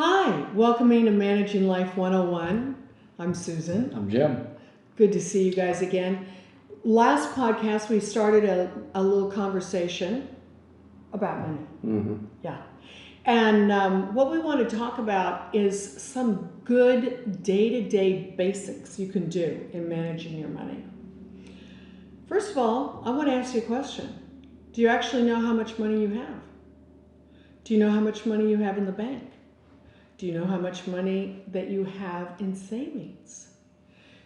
Hi, welcoming to Managing Life 101. I'm Susan. I'm Jim. Good to see you guys again. Last podcast, we started a little conversation about money. Mm-hmm. Yeah. And what we want to talk about is some good day-to-day basics you can do in managing your money. First of all, I want to ask you a question. Do you actually know how much money you have? Do you know how much money you have in the bank? Do you know how much money that you have in savings?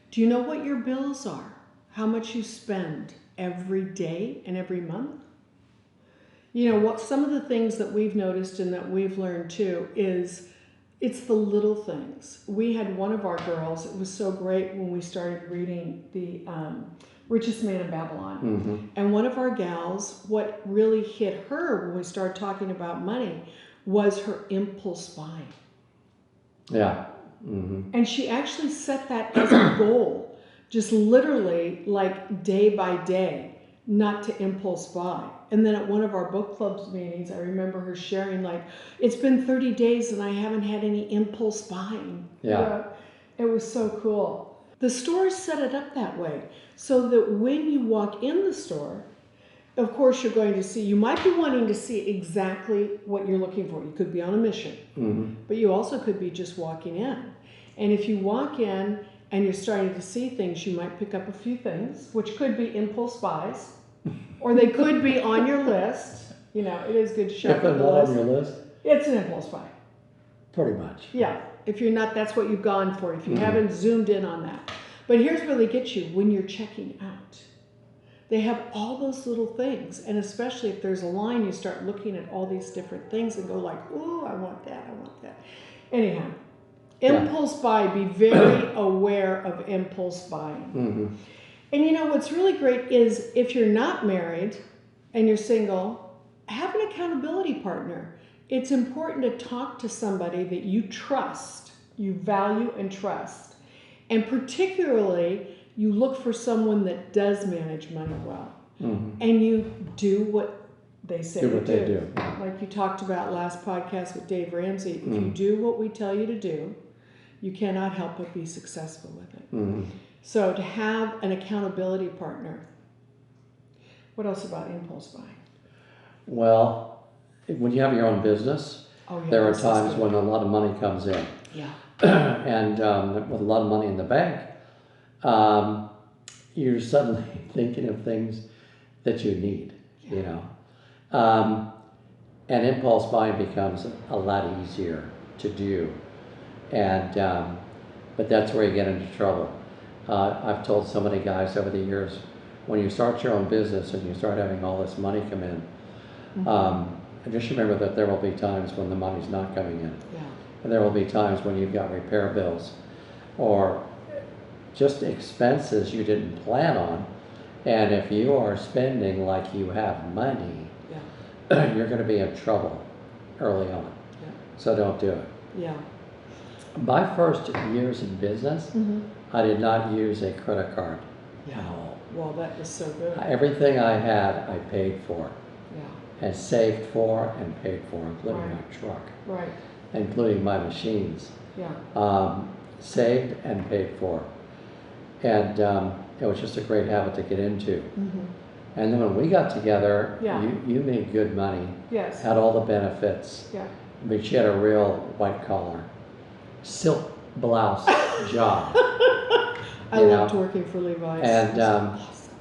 Do you know what your bills are? How much you spend every day and every month? You know, what some of the things that we've noticed and that we've learned too is it's the little things. We had one of our girls, it was so great when we started reading the Richest Man in Babylon. Mm-hmm. And one of our gals, what really hit her when we started talking about money was her impulse buying. Yeah. Mm-hmm. And she actually set that as a goal, just literally like day by day, not to impulse buy. And then at one of our book clubs meetings, I remember her sharing like, it's been 30 days and I haven't had any impulse buying. Yeah. It was so cool. The stores set it up that way so that when you walk in the store, of course, you're going to see, you might be wanting to see exactly what you're looking for. You could be on a mission, Mm-hmm. but you also could be just walking in. And if you walk in and you're starting to see things, you might pick up a few things, which could be impulse buys, or they could be on your list. You know, it is good to shop If they're at the not list. on your list, It's an impulse buy. pretty much. Yeah, if you're not, that's what you've gone for, if you Mm-hmm. haven't zoomed in on that. But here's where they get you when you're checking out. They have all those little things, and especially if there's a line, you start looking at all these different things and go like, ooh, I want that, I want that. Anyhow, impulse buy, be very aware of impulse buying. Mm-hmm. And you know, what's really great is if you're not married and you're single, have an accountability partner. It's important to talk to somebody that you trust, you value and trust. And particularly, you look for someone that does manage money well. Mm-hmm. And you do what they say Do to what they do. Like you talked about last podcast with Dave Ramsey. If you Mm-hmm. do what we tell you to do, you cannot help but be successful with it. Mm-hmm. So to have an accountability partner. What else about impulse buying? Well, when you have your own business, there are times when a lot of money comes in. Yeah. And with a lot of money in the bank, you're suddenly thinking of things that you need, you know. And impulse buying becomes a lot easier to do. And but that's where you get into trouble. I've told so many guys over the years, when you start your own business and you start having all this money come in, just remember that there will be times when the money's not coming in. Yeah. And there will be times when you've got repair bills or just expenses you didn't plan on. And if you are spending like you have money, you're going to be in trouble early on. Yeah. So don't do it. Yeah. My first years in business, I did not use a credit card at all. Well, that was so good. Everything I had, I paid for Yeah. and saved for and paid for, including Right. my truck, Right. including my machines. Yeah. Saved and paid for. And it was just a great habit to get into. Mm-hmm. And then when we got together, Yeah. you made good money, Yes. had all the benefits, Yeah. but she had a real white collar, silk blouse job. I You loved know? working for Levi's. And It was awesome.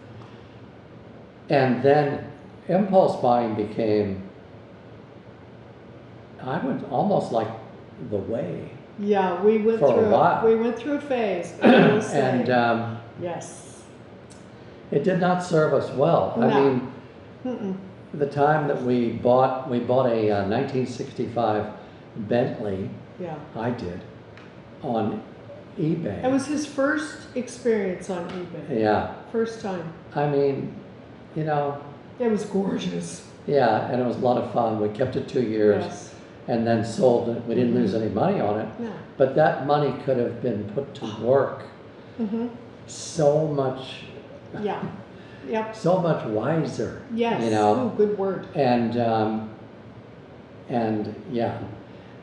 and then impulse buying became, I would almost like the way. Yeah, we went For a through while. We went through a phase. I will say. And yes. it did not serve us well. I No. mean, Mm-mm. the time that we bought a 1965 Bentley, Yeah. I did, on eBay. It was his first experience on eBay. Yeah, First time. I mean, you know, It was gorgeous. yeah, and it was a lot of fun. We kept it 2 years Yes. and then sold it. We didn't lose any money on it, Yeah. but that money could have been put to work Mm-hmm. so much, Yeah. Yep. so much wiser. Yes. You know, Ooh, good word. and yeah,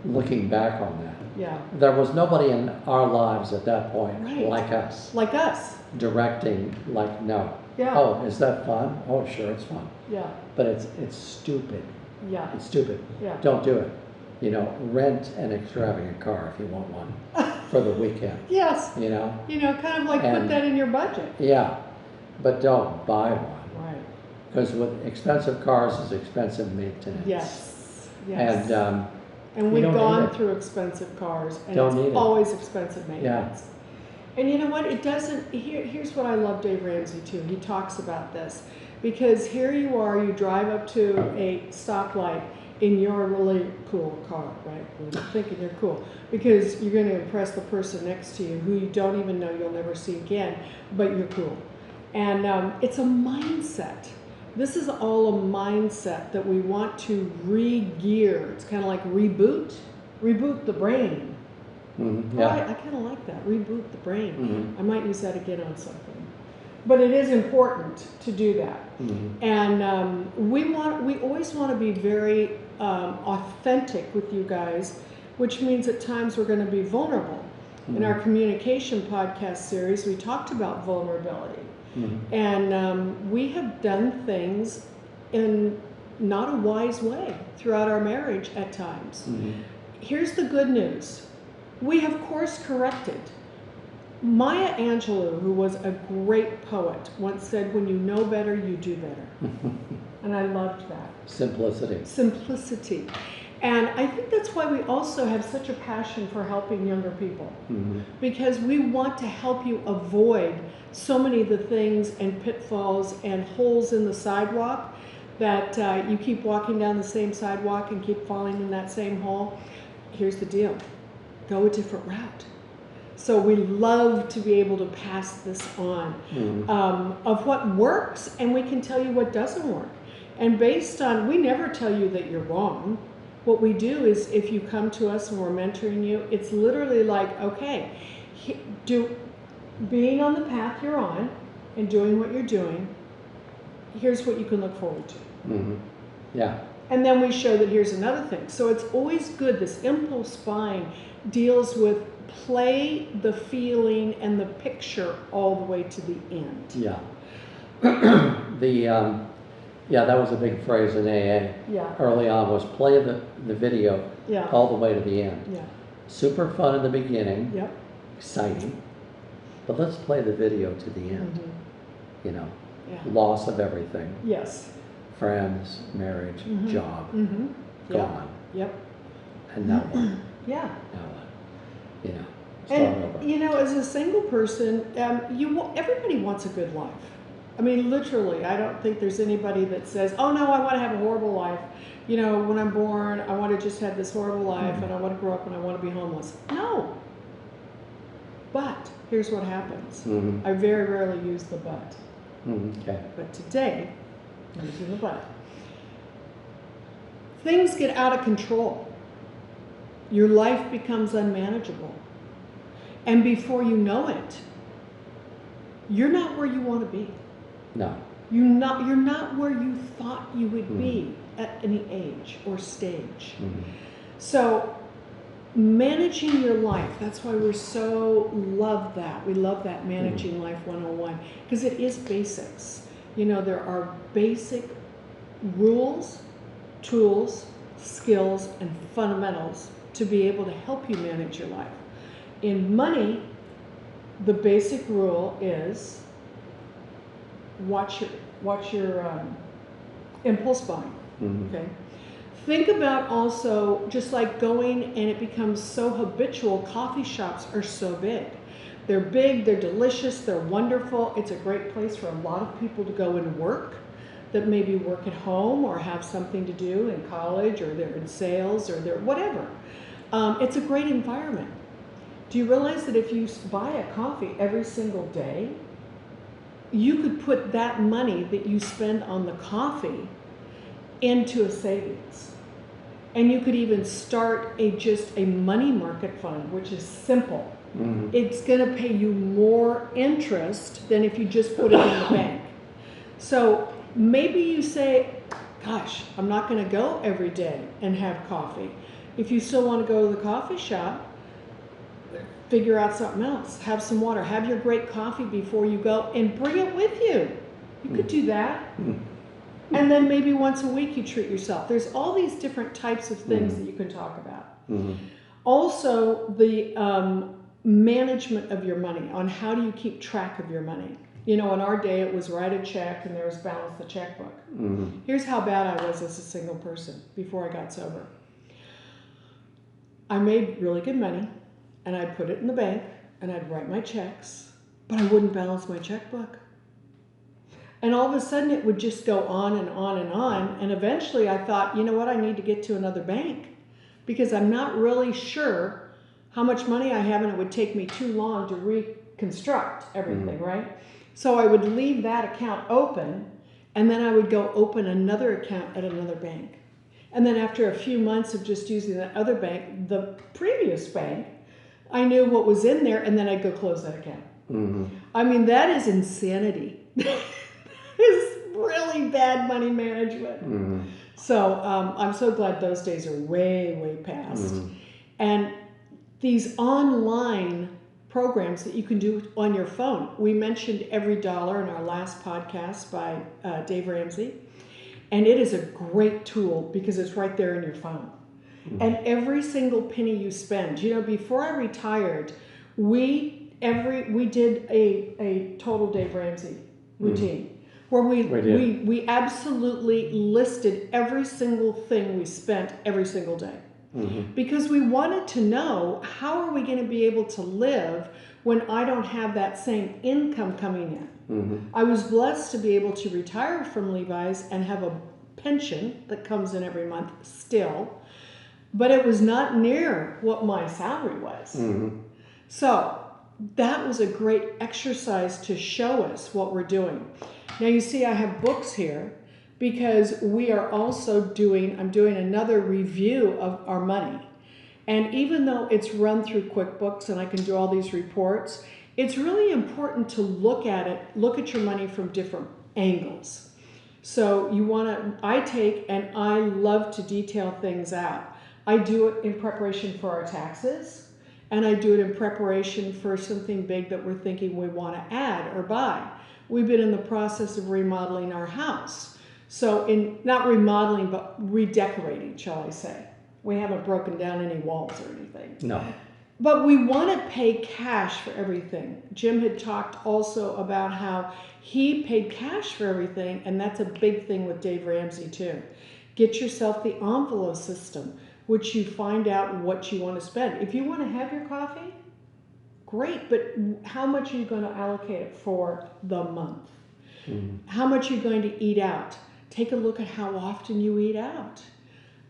looking back on that. Yeah. There was nobody in our lives at that point Right. like us, Like us. directing like, no. Yeah. Oh, is that fun? Oh, sure, it's fun. Yeah. But it's stupid. Yeah. It's stupid. Yeah. Don't do it. You know, rent an extravagant car if you want one for the weekend. Yes. You know? Kind of like put And- that in your budget. Yeah. But don't buy one. Right. Because with expensive cars is expensive maintenance. Yes. Yes. And And we we've don't need gone it. through expensive cars, and Don't need it's it. always expensive maintenance. And you know what? It doesn't. Here's what I love Dave Ramsey too. He talks about this because here you are, you drive up to a stoplight in your really cool car, right? You're thinking you're cool because you're going to impress the person next to you who you don't even know you'll never see again, but you're cool. And it's a mindset. This is all a mindset that we want to re-gear. It's kind of like reboot the brain. Mhm, Oh, yeah. I kind of like that, reboot the brain. Mhm. I might use that again on something. But it is important to do that. Mhm. And we always want to be very authentic with you guys, which means at times we're going to be vulnerable. In our communication podcast series, we talked about vulnerability. Mhm. And we have done things in not a wise way throughout our marriage at times. Mhm. Here's the good news. We have course corrected. Maya Angelou, who was a great poet, once said, when you know better, you do better. And I loved that. Simplicity. Simplicity. And I think that's why we also have such a passion for helping younger people. Mhm. Because we want to help you avoid so many of the things and pitfalls and holes in the sidewalk that you keep walking down the same sidewalk and keep falling in that same hole. Here's the deal. Go a different route. So we love to be able to pass this on of what works, and we can tell you what doesn't work. And based on, we never tell you that you're wrong. What we do is if you come to us and we're mentoring you, it's literally like, okay, being on the path you're on and doing what you're doing, here's what you can look forward to. Mhm. Yeah. And then we show that here's another thing. So it's always good. This impulse buying deals with play the feeling and the picture all the way to the end. Yeah. Yeah, that was a big phrase in AA Yeah. early on, was play the video Yeah. all the way to the end. Yeah. Super fun in the beginning, Yep. exciting, but let's play the video to the end. Mhm. You know, Yeah. loss of everything, Yes. friends, marriage, Mhm. job, Mm-hmm. Yeah. gone. Yep. And now what? Yeah. Now what? You know, start over. And as a single person, everybody wants a good life. I mean, literally, I don't think there's anybody that says, "Oh no, I want to have a horrible life. When I'm born, I want to just have this horrible life, and I want to grow up and I want to be homeless." No. But here's what happens. Mhm. I very rarely use the but. Okay. But today, I'm using the but. Things get out of control. Your life becomes unmanageable. And before you know it, you're not where you want to be. No. You're not where you thought you would be at any age or stage. Mhm. So managing your life, that's why we love that. We love that Managing Life 101 because it is basics. There are basic rules, tools, skills, and fundamentals to be able to help you manage your life. In money, the basic rule is watch your impulse buying. Mhm. Okay. Think about also just like going and it becomes so habitual. Coffee shops are so big. They're big, they're delicious, they're wonderful. It's a great place for a lot of people to go and work that maybe work at home or have something to do in college or they're in sales or they're whatever. It's a great environment. Do you realize that if you buy a coffee every single day, you could put that money that you spend on the coffee into a savings? And you could even start just a money market fund, which is simple. Mhm. It's going to pay you more interest than if you just put it in the bank. So maybe you say, gosh, I'm not going to go every day and have coffee. If you still want to go to the coffee shop, figure out something else. Have some water. Have your great coffee before you go and bring it with you. You could do that. And then maybe once a week you treat yourself. There's all these different types of things that you can talk about. Also, the management of your money, on how do you keep track of your money. You know, in our day it was write a check and there was balance the checkbook. Here's how bad I was as a single person before I got sober. I made really good money and I'd put it in the bank and I'd write my checks, but I wouldn't balance my checkbook. And all of a sudden it would just go on and on and on. And eventually I thought, you know what, I need to get to another bank because I'm not really sure how much money I have and it would take me too long to reconstruct everything, right? So I would leave that account open and then I would go open another account at another bank. And then after a few months of just using that other bank, the previous bank, I knew what was in there and then I'd go close that account. I mean, that is insanity. It's really bad money management. So I'm so glad those days are way, way past. And these online programs that you can do on your phone. We mentioned Every Dollar in our last podcast by Dave Ramsey. And it is a great tool because it's right there in your phone. And every single penny you spend, you know, before I retired, we did a total Dave Ramsey routine. Where we absolutely listed every single thing we spent every single day. Because we wanted to know, how are we going to be able to live when I don't have that same income coming in? I was blessed to be able to retire from Levi's and have a pension that comes in every month still, but it was not near what my salary was. So that was a great exercise to show us what we're doing. Now you see I have books here because we are also I'm doing another review of our money. And even though it's run through QuickBooks and I can do all these reports, it's really important to look at your money from different angles. So I love to detail things out. I do it in preparation for our taxes, and I do it in preparation for something big that we're thinking we want to add or buy. We've been in the process of remodeling our house. So not remodeling, but redecorating, shall I say. We haven't broken down any walls or anything. No. But we want to pay cash for everything. Jim had talked also about how he paid cash for everything, and that's a big thing with Dave Ramsey too. Get yourself the envelope system, which you find out what you want to spend. If you want to have your coffee, great, but how much are you going to allocate it for the month? How much are you going to eat out? Take a look at how often you eat out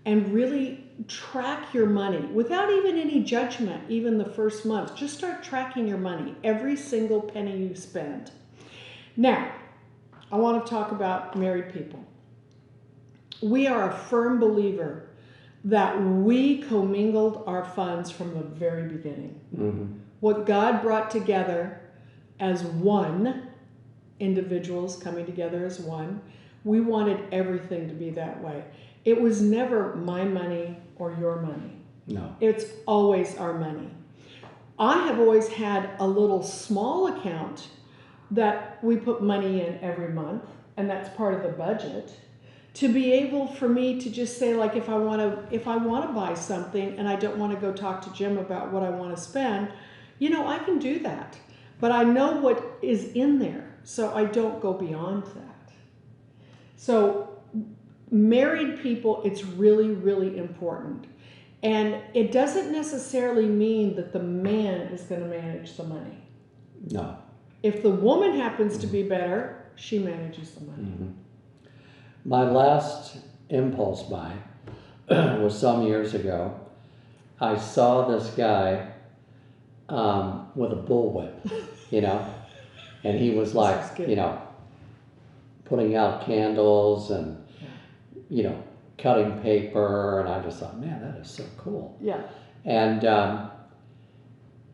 and really track your money without even any judgment, even the first month. Just start tracking your money, every single penny you spend. Now, I want to talk about married people. We are a firm believer that we commingled our funds from the very beginning. What God brought together as one, individuals coming together as one, we wanted everything to be that way. It was never my money or your money. No. It's always our money. I have always had a little small account that we put money in every month, and that's part of the budget, to be able for me to just say, like, if I want to buy something and I don't want to go talk to Jim about what I want to spend, you know, I can do that. But I know what is in there, so I don't go beyond that. So married people, it's really, really important. And it doesn't necessarily mean that the man is going to manage the money. No. If the woman happens to be better, she manages the money. My last impulse buy was some years ago. I saw this guy with a bullwhip, you know, and he was like, you know, putting out candles and, you know, cutting paper, and I just thought, man, that is so cool. Yeah. And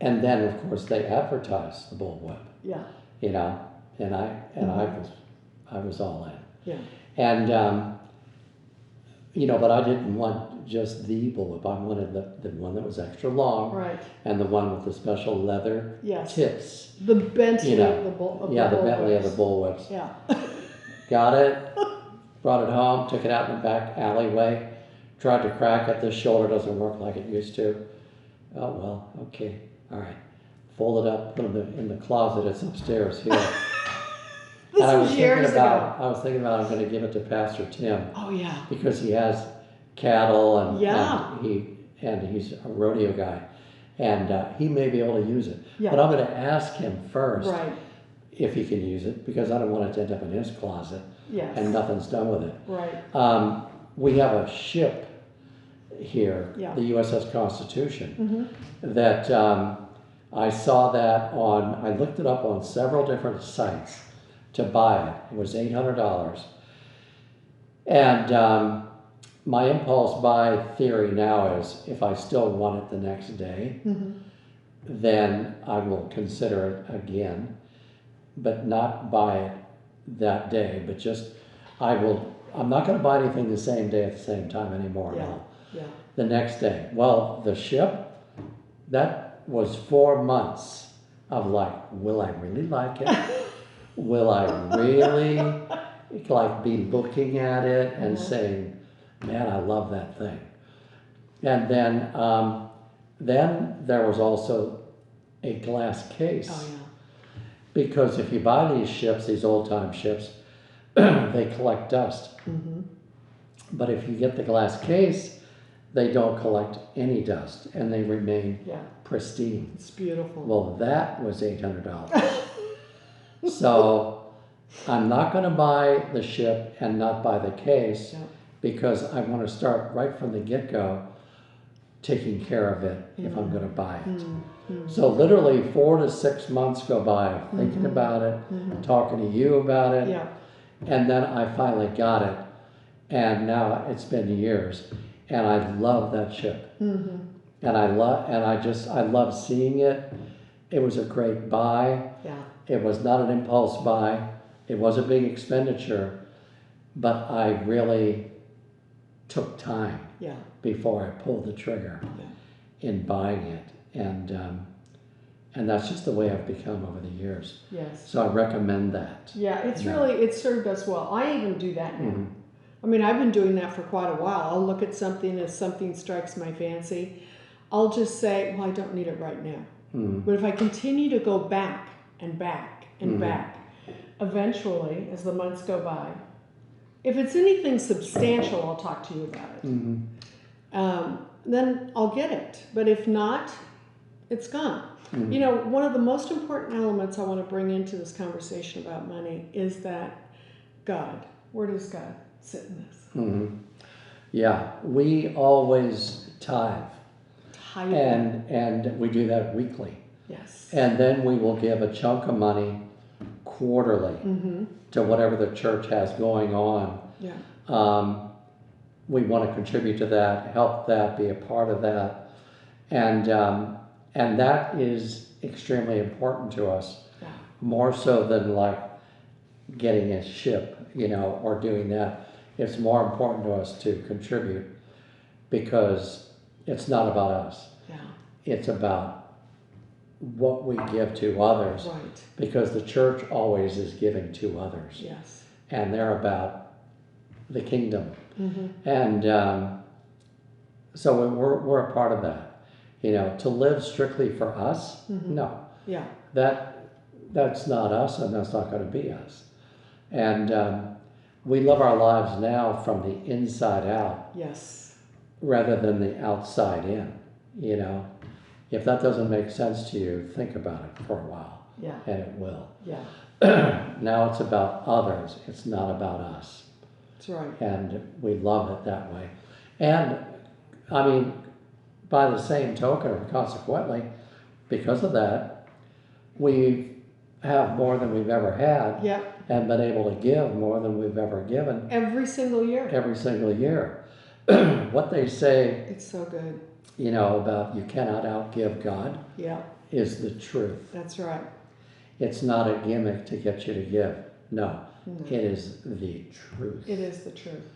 then of course they advertised the bullwhip. Yeah. You know, and I was all in. Yeah. And but I didn't want just the bullwhip. I wanted the one that was extra long, Right. and the one with the special leather Yes. tips. The Bentley You know, of the bull. Yeah, the Bentley of the bullwhips. Yeah. Got it, brought it home, took it out in the back alleyway, tried to crack it. The shoulder doesn't work like it used to. Oh, well, okay, all right. Fold it up, put it in the closet. It's upstairs here. This And was years ago. I was thinking about I'm going to give it to Pastor Tim Oh yeah. because he has cattle and, Yeah. and he's a rodeo guy, and he may be able to use it. Yeah. But I'm going to ask him first Right. if he can use it because I don't want it to end up in his closet Yes. and nothing's done with it. Right. We have a ship here, Yeah. the USS Constitution, Mm-hmm. that I saw that on, I looked it up on several different sites to buy it. It was $800. And my impulse buy theory now is if I still want it the next day, Mm-hmm. then I will consider it again, but not buy it that day, but just, I'm not going to buy anything the same day at the same time anymore. Yeah. No. Yeah. The next day. Well, the ship, that was 4 months of like, will I really like it? Will I really like be looking at it and saying, man, I love that thing. And then there was also a glass case. Oh yeah. Because if you buy these ships, these old-time ships, they collect dust. Mm-hmm. But if you get the glass case, they don't collect any dust and they remain Yeah. pristine. It's beautiful. Well, that was $800. So I'm not going to buy the ship and not buy the case Yeah. because I want to start right from the get-go taking care of it if I'm going to buy it. Mm-hmm. So literally 4 to 6 months go by of thinking about it, talking to you about it, Yeah. and then I finally got it. And now it's been years, and I love that ship. Mm-hmm. And I love seeing it. It was a great buy. Yeah. It was not an impulse buy. It was a big expenditure, but I really took time Yeah. before I pulled the trigger Yeah. in buying it. And that's just the way I've become over the years. Yes. So I recommend that. Yeah. It's Yeah. really, it served us well. I even do that now. Mhm. I mean, I've been doing that for quite a while. I'll look at something if something strikes my fancy. I'll just say, well, I don't need it right now. Mhm. But if I continue to go back and back and Mhm. back, eventually, as the months go by, if it's anything substantial, I'll talk to you about it. Mhm. Then I'll get it. But if not, it's gone. Mhm. You know, one of the most important elements I want to bring into this conversation about money is that God. Where does God sit in this? Mhm. Yeah, we always tithe, Tithing. and we do that weekly. Yes. And then we will give a chunk of money quarterly Mm-hmm. to whatever the church has going on. Yeah. We want to contribute to that, help that, be a part of that, and that is extremely important to us, Yeah. more so than like getting a ship, or doing that. It's more important to us to contribute because it's not about us. Yeah. It's about what we give to others, Right. because the church always is giving to others, Yes. and they're about the kingdom. Mm-hmm. And so we're a part of that. To live strictly for us, no, Yeah. that's not us, and that's not going to be us. And we live our lives now from the inside out Yes. rather than the outside in. If that doesn't make sense to you, think about it for a while, Yeah. and it will. Yeah. Now it's about others, it's not about us. That's right. And we love it that way. And I mean, by the same token, or consequently, because of that, we have more than we've ever had, Yep. and been able to give more than we've ever given Every single year. every single year. What they say, It's so good. about you cannot outgive God Yeah. is the truth. That's right. It's not a gimmick to get you to give. No, No. it is the truth. It is the truth.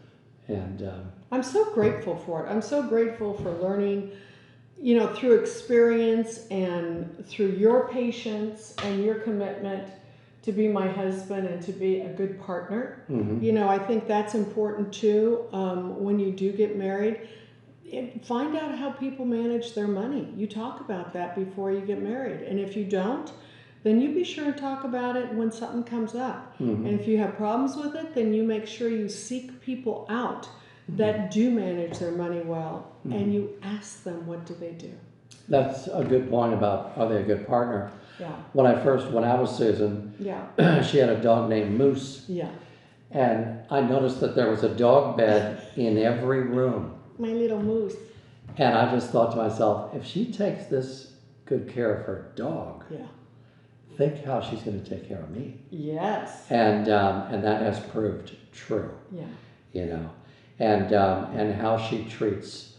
And I'm so grateful for it. I'm so grateful for learning, you know, through experience and through your patience and your commitment to be my husband and to be a good partner. mhm. You know, I think that's important too. When you do get married, find out how people manage their money. You talk about that before you get married. And if you don't, then you be sure and talk about it when something comes up. Mhm. And if you have problems with it, then you make sure you seek people out that do manage their money well, and you ask them, what do they do? That's a good point about are they a good partner. Yeah, When I first went out with Susan, yeah, she had a dog named Moose, yeah. and I noticed that there was a dog bed in every room. My little moose. And I just thought to myself, if she takes this good care of her dog, Yeah. think how she's going to take care of me. Yes. And that has proved true, Yeah. you know, and how she treats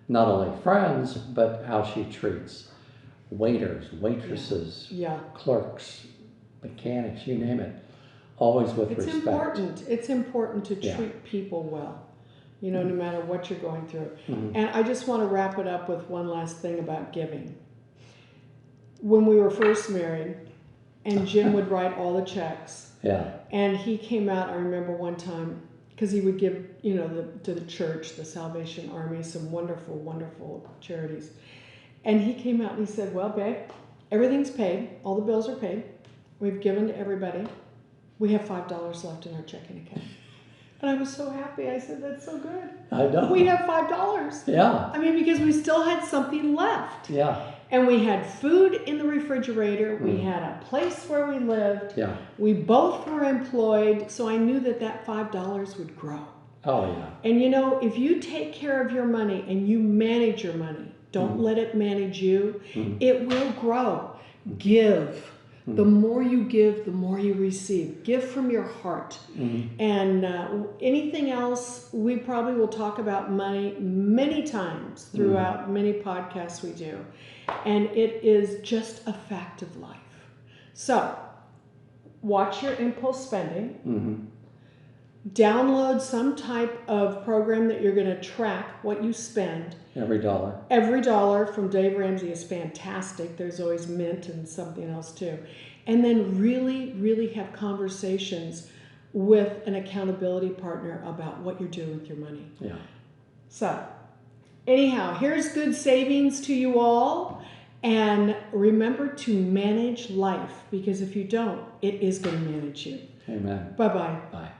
not only friends, but how she treats waiters, waitresses, Yeah. clerks, mechanics, you name it, always with It's respect. important. It's important to Yeah. treat people well, you know, no matter what you're going through. Mhm. And I just want to wrap it up with one last thing about giving. When we were first married, and Jim would write all the checks, Yeah, and he came out, I remember one time, because he would give, you know, to the church, the Salvation Army, some wonderful, wonderful charities. And he came out and he said, well, babe, everything's paid. All the bills are paid. We've given to everybody. We have $5 left in our checking account. And I was so happy. I said, that's so good. I know. We have $5. Yeah, I mean, because we still had something left. yeah, And we had food in the refrigerator. We had a place where we lived. yeah. We both were employed. So I knew that that $5 would grow. Oh, yeah. And you know, if you take care of your money and you manage your money, don't let it manage you, it will grow. Give. The more you give, the more you receive. Give from your heart. And anything else, we probably will talk about money many times throughout many podcasts we do. And it is just a fact of life. So, watch your impulse spending. Download some type of program that you're going to track what you spend. Every dollar. Every dollar from Dave Ramsey is fantastic. There's always Mint and something else too. And then really, really have conversations with an accountability partner about what you're doing with your money. Yeah. So, anyhow, here's good savings to you all. And remember to manage life, because if you don't, it is going to manage you. Amen. Bye-bye. Bye.